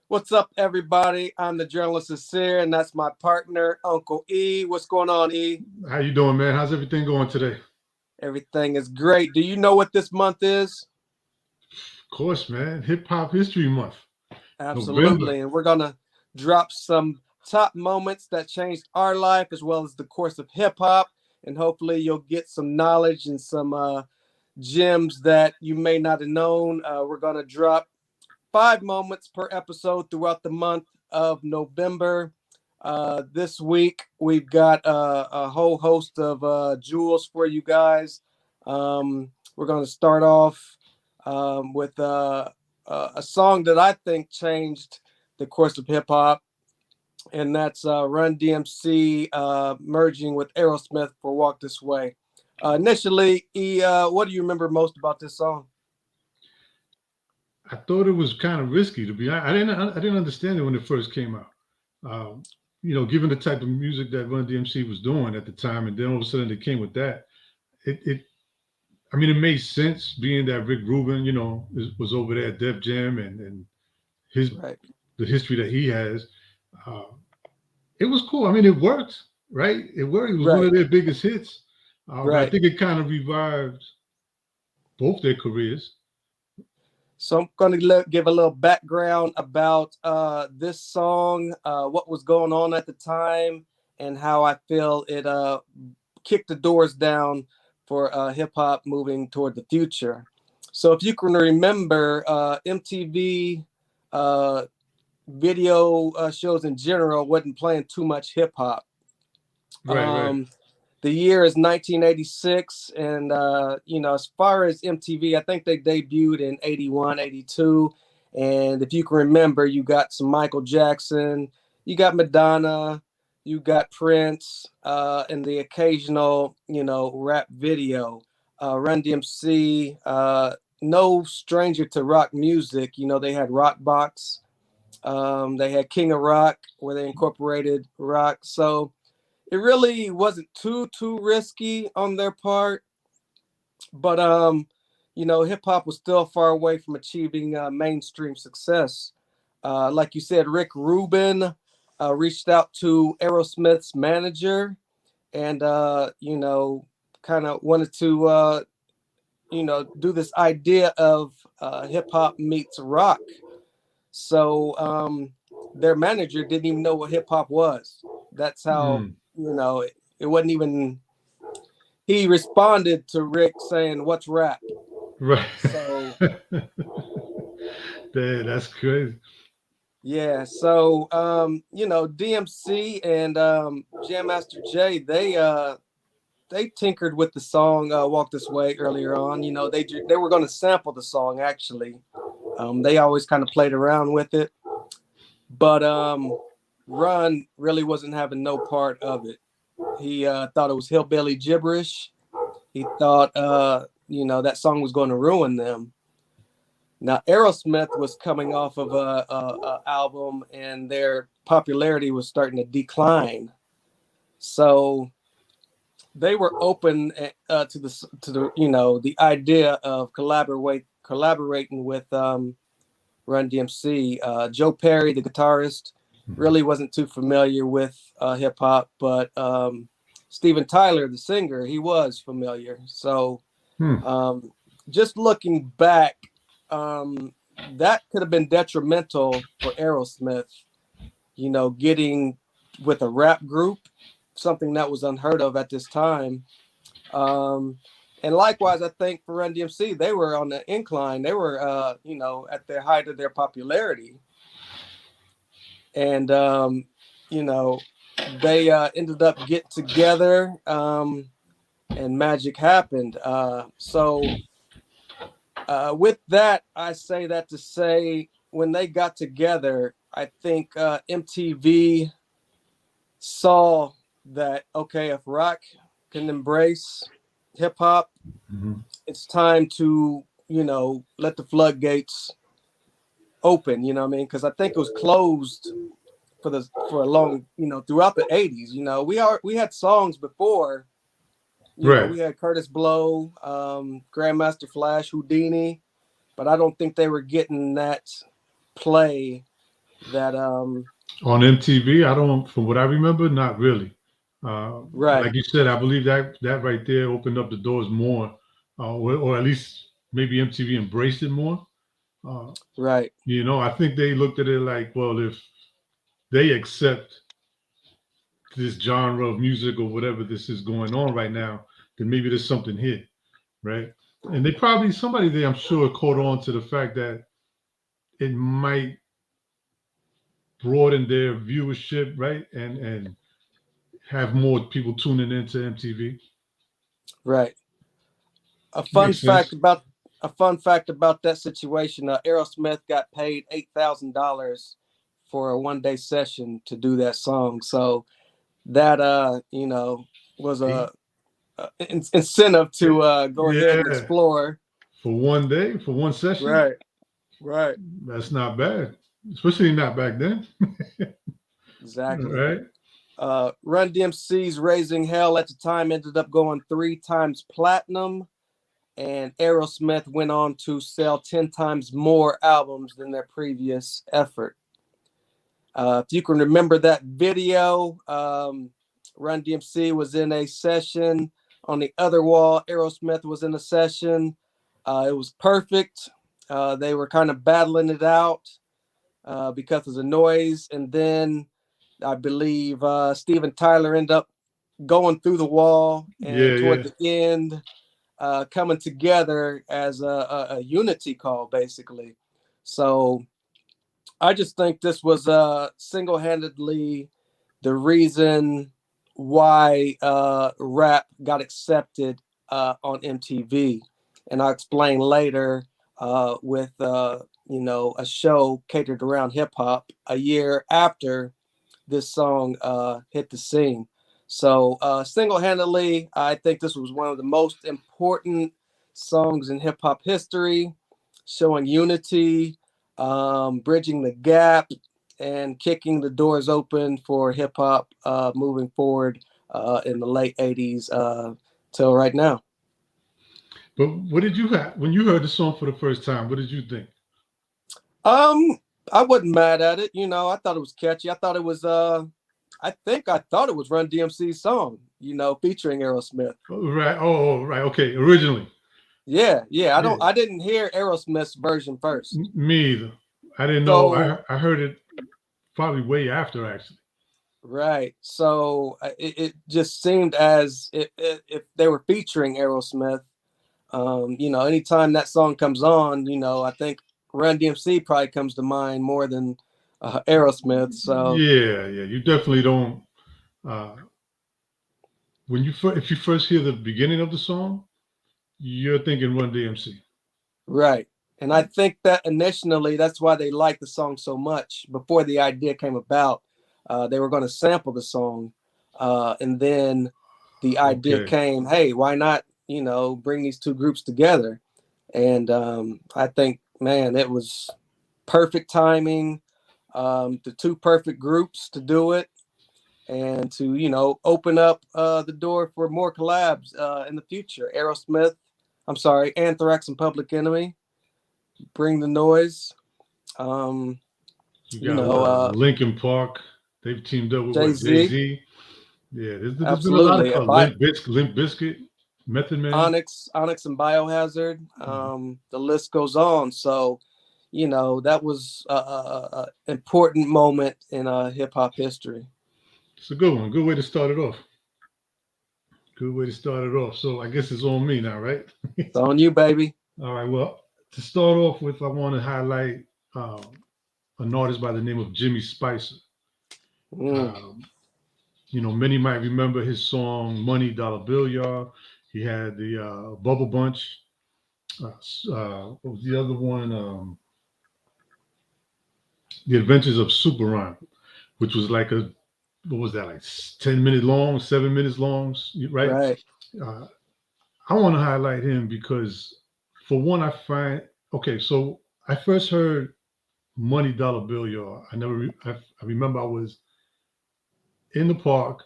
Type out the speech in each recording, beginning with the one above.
What's up, everybody? I'm the journalist Sincere, and that's my partner, Uncle E. What's going on, E? How you doing, man? How's everything going today? Everything is great. Do you know what this month is? Of course, man. Hip Hop History Month, November. Absolutely. And we're going to drop some top moments that changed our life as well as the course of hip hop. And hopefully, you'll get some knowledge and some gems that you may not have known. We're going to drop 5 moments per episode throughout the month of November. This week, we've got a whole host of jewels for you guys. We're going to start off with a song that I think changed the course of hip hop, and that's Run DMC merging with Aerosmith for Walk This Way. Initially, E, what do you remember most about this song? I thought it was kind of risky to be honest. I didn't understand it when it first came out. Um, given the type of music that Run DMC was doing at the time, and then all of a sudden they came with that. It I mean, it made sense being that Rick Rubin, was over there at Def Jam and his Right, the history that he has. Uh, it was cool. I mean, it worked, right? It worked. It was one right, of their biggest hits. But I right. think it kind of revived both their careers. So I'm going to give a little background about this song, what was going on at the time, and how I feel it kicked the doors down for hip hop moving toward the future. So if you can remember, MTV video shows in general wasn't playing too much hip hop. Right, right. Um, the year is 1986, and as far as MTV, I think they debuted in 81, 82. And if you can remember, you got some Michael Jackson, you got Madonna, you got Prince, and the occasional rap video. Run DMC, no stranger to rock music. They had Rock Box, they had King of Rock, where they incorporated rock. So it really wasn't too risky on their part, but hip hop was still far away from achieving mainstream success. Like you said, Rick Rubin reached out to Aerosmith's manager, and kind of wanted to do this idea of hip hop meets rock. So their manager didn't even know what hip hop was. That's how Mm, it wasn't even. He responded to Rick saying, "What's rap?" right. So Damn, that's crazy. yeah, so DMC and Jam Master Jay, they tinkered with the song "Walk This Way" earlier on. They were going to sample the song actually. They always kind of played around with it, but Run really wasn't having no part of it. He thought it was hillbilly gibberish. He thought that song was going to ruin them. Now Aerosmith was coming off of a album, and their popularity was starting to decline. So they were open to the idea of collaborating with Run DMC. Joe Perry, the guitarist, Mhm. really wasn't too familiar with hip hop, but Steven Tyler, the singer, he was familiar. So Hmm. um, just looking back, that could have been detrimental for Aerosmith. Getting with a rap group, something that was unheard of at this time. Um, and likewise, I think for Run DMC, they were on the incline. They were, at the height of their popularity, and you know, they ended up getting together, and magic happened. With that, I say that to say when they got together, I think MTV saw that, okay, if rock can embrace hip hop, Mhm. it's time to let the floodgates open. You know what I mean? Because I think it was closed for a long throughout the 80s. We had songs before. Right. We had Curtis Blow, Grandmaster Flash, Houdini, but I don't think they were getting that play that On MTV, I don't, from what I remember, not really. right, Like you said, I believe that right there opened up the doors more, or at least maybe MTV embraced it more. Uh, right, I think they looked at it like, well, if they accept this genre of music or whatever this is going on right now, then maybe there's something here, right? And they probably, somebody there, I'm sure, caught on to the fact that it might broaden their viewership, right? And have more people tuning into MTV. right. A fun Makes fact sense. about a fun fact about that situation: Aerosmith got paid $8,000 for a 1 day session to do that song. So that was Eight, a incentive to go ahead and yeah, explore. for 1 day, for one session, Right, right, that's not bad, especially not back then. exactly. Right? Run DMC's Raising Hell at the time ended up going 3 times platinum, and Aerosmith went on to sell 10 times more albums than their previous effort. If you can remember that video, Run DMC was in a session. On the other wall, Aerosmith was in a session. It was perfect. They were kind of battling it out because of the noise. And then I believe Steven Tyler ended up going through the wall, Yeah, and toward yeah. the end, coming together as a unity call, basically. So I just think this was single-handedly the reason why rap got accepted on MTV, and I'll explain later with a show catered around hip hop a year after this song hit the scene. So single-handedly, I think this was one of the most important songs in hip hop history, showing unity, bridging the gap, and kicking the doors open for hip hop moving forward in the late '80s till right now. But what did you have when you heard the song for the first time? What did you think? Um, I wasn't mad at it. I thought it was catchy. I think I thought it was Run DMC's song, featuring Aerosmith. Oh, right. Oh, right. Okay. Originally, Yeah, yeah. yeah. I didn't hear Aerosmith's version first. Me either. I didn't know. So I heard it probably way after, actually. right. So it just seemed as if they were featuring Aerosmith. Anytime that song comes on, I think Run DMC probably comes to mind more than Aerosmith. So Yeah, yeah. You definitely don't. Uh, when if you first hear the beginning of the song, you're thinking Run DMC. right. And I think that initially that's why they liked the song so much. Before the idea came about, they were going to sample the song. And then the idea Okay. came, hey, why not, bring these two groups together? And I think, man, it was perfect timing, the two perfect groups to do it and to, open up the door for more collabs in the future. Anthrax and Public Enemy, Bring the Noise. Um, You you got know, what? uh, Linkin Park. They've teamed up with Jay what? Jay Z, Z. Yeah. There's been a lot of absolutely. Limp Bizkit, Method Man. Onyx and Biohazard. Mhm. The list goes on. So, that was a important moment in hip hop history. It's a good one. Good way to start it off. Good way to start it off. So I guess it's on me now, right? It's on you, baby. All right. Well, to start off with, I want to highlight an artist by the name of Jimmy Spicer. Mm, Um, many might remember his song "Money Dollar Bill, Y'all." He had the Bubble Bunch. What was the other one? The Adventures of Super Rhyme, which was like what was that, like 10 minute long, 7 minutes long, right? right. Uh, I want to highlight him because, for one, I find okay. So I first heard "Money Dollar Bill, Y'all." I remember I was in the park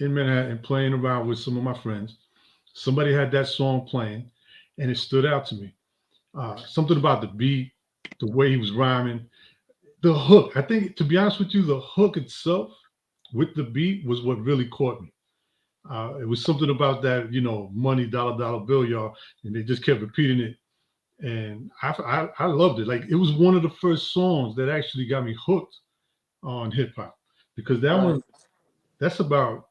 in Manhattan playing around with some of my friends. Somebody had that song playing, and it stood out to me. Something about the beat, the way he was rhyming. the hook. I think, to be honest with you, the hook itself with the beat was what really caught me. It was something about that, money, dollar, dollar bill, y'all, and they just kept repeating it, and I loved it. Like, it was one of the first songs that actually got me hooked on hip hop, because that Right. one, that's about,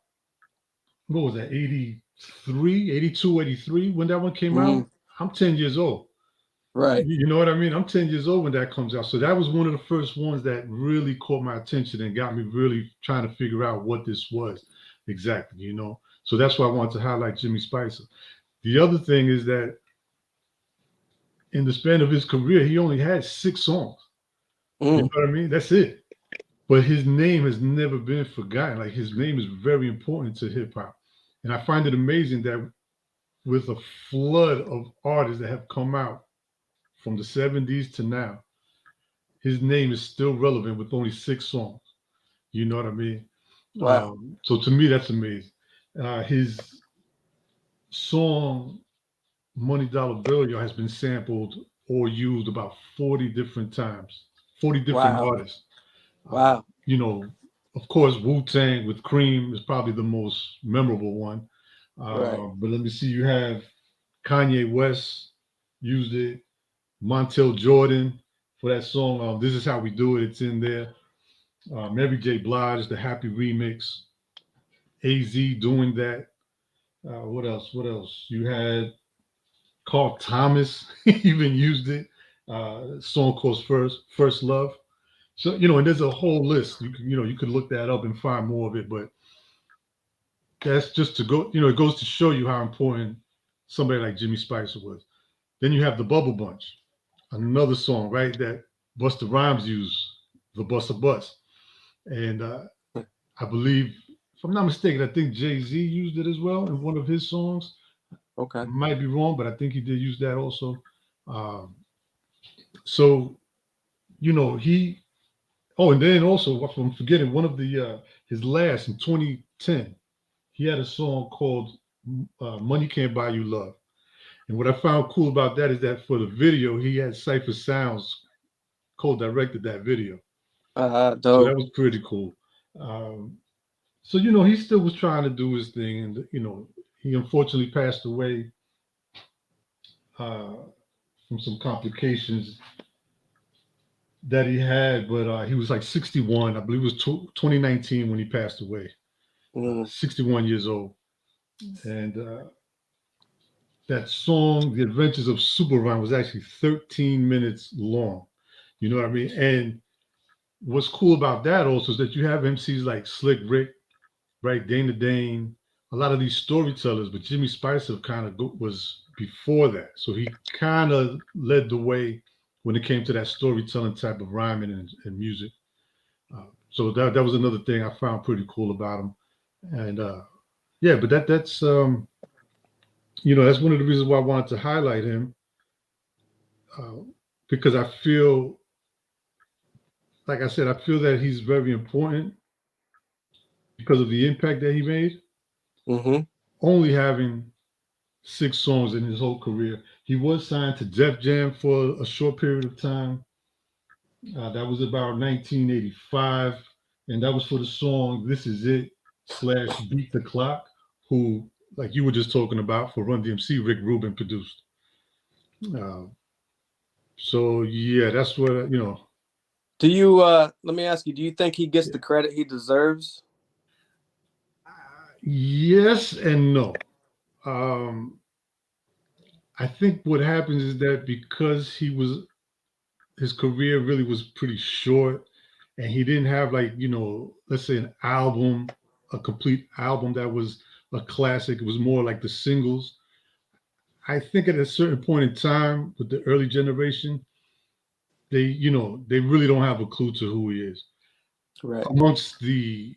what was that, 83, 82, 83 when that one came Hmm. out. I'm 10 years old. Right. You know what I mean? I'm 10 years old when that comes out. So that was one of the first ones that really caught my attention and got me really trying to figure out what this was exactly. So that's why I wanted to highlight Jimmy Spicer. The other thing is that in the span of his career, he only had 6 songs. You know Mm. what I mean? That's it. But his name has never been forgotten. Like, his name is very important to hip hop. And I find it amazing that with a flood of artists that have come out from the 70s to now, his name is still relevant with only 6 songs. You know what I mean? Wow. So to me, that's amazing. His song "Money Dollar Bill" has been sampled or used about 40 different times, 40 different Wow. artists. Uh, Wow. you know, of course, Wu Tang with Cream is probably the most memorable one. Right. But let me see, you have Kanye West used it, Montel Jordan for that song. This is how we do it. It's in there. Mary J. Blige, the Happy remix. AZ doing that. What else? What else? You had Carl Thomas even used it. Song called First Love. So, and there's a whole list. You could look that up and find more of it, but that's just to go. It goes to show you how important somebody like Jimmy Spicer was. Then you have the Bubble Bunch, another song, right? That Busta Rhymes used, the Busta Bus, and I believe, if I'm not mistaken, I think Jay-Z used it as well in one of his songs. I Okay. might be wrong, but I think he did use that also. Um, so he. Oh, and then also, if I'm forgetting, one of the his last in 2010, he had a song called "Money Can't Buy You Love." And what I found cool about that is that for the video, he had Cypher Sounds co-directed that video, so that Dope. was pretty cool. Um, so he still was trying to do his thing, and he unfortunately passed away uh, from some complications that he had. But he was like 61, I believe it was 2019 when he passed away. Mm. 61 years old, and that song, "The Adventures of Superman," was actually 13 minutes long. You know what I mean? And what's cool about that also is that you have MCs like Slick Rick, right? Dana Dane, a lot of these storytellers, but Jimmy Spicer kind of was before that. So he kind of led the way when it came to that storytelling type of rhyming and music. So that was another thing I found pretty cool about him. And yeah, but that's one of the reasons why I wanted to highlight him, uh, because I feel, like I said, I feel that he's very important because of the impact that he made. Mm-hmm. Only having 6 songs in his whole career. He was signed to Def Jam for a short period of time. That was about 1985, and that was for the song "This Is It" slash "Beat the Clock," who, like you were just talking about, for Run DMC, Rick Rubin produced. Uh, so yeah, that's what. Do you let me ask you, do you think he gets Yeah. the credit he deserves? Yes and no. Um, I think what happens is that because his career really was pretty short, and he didn't have, like, let's say, an album, a complete album that was a classic. It was more like the singles. I think at a certain point in time with the early generation, they really don't have a clue to who he is Right. amongst the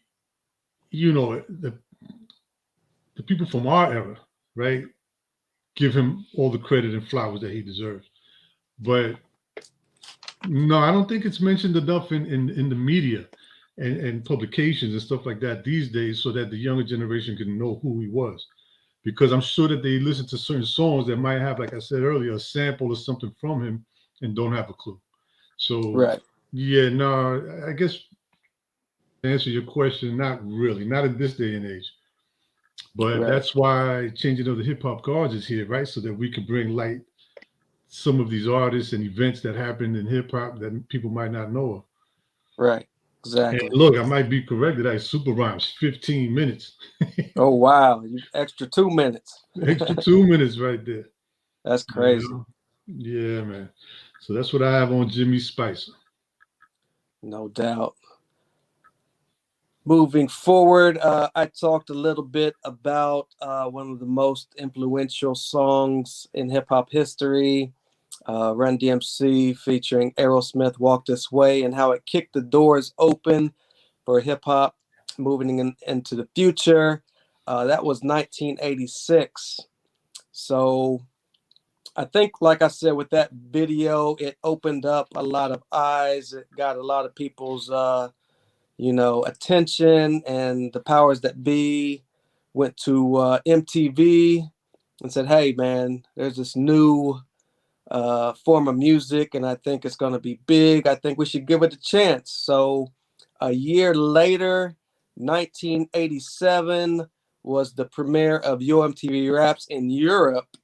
people from our era, right? Give him all the credit and flowers that he deserves. But no, I don't think it's mentioned enough in the media and publications and stuff like that these days, so that the younger generation can know who he was. Because I'm sure that they listen to certain songs that might have, like I said earlier, a sample or something from him and don't have a clue. So Right. Yeah, no, I guess to answer your question, not really, not in this day and age. But Right. that's why changing of the hip hop guards is here, right? So that we can bring light some of these artists and events that happened in hip hop that people might not know of. Right. And Exactly. look, I might be corrected. That super rhymes 15 minutes, Oh wow, you extra 2 minutes. extra 2 minutes right there. That's You crazy. know, yeah, man. So that's what I have on Jimmy Spicer. No doubt. Moving forward, I talked a little bit about one of the most influential songs in hip hop history, Run DMC featuring Aerosmith, Walk This Way, and how it kicked the doors open for hip hop moving into the future. That was 1986. So I think, like I said, with that video, it opened up a lot of eyes. It got a lot of people's attention, and the powers that be went to MTV and said, "Hey, man, there's this new form of music, and I think it's going to be big. I think we should give it a chance." So, a year later, 1987 was the premiere of Yo MTV Raps in Europe,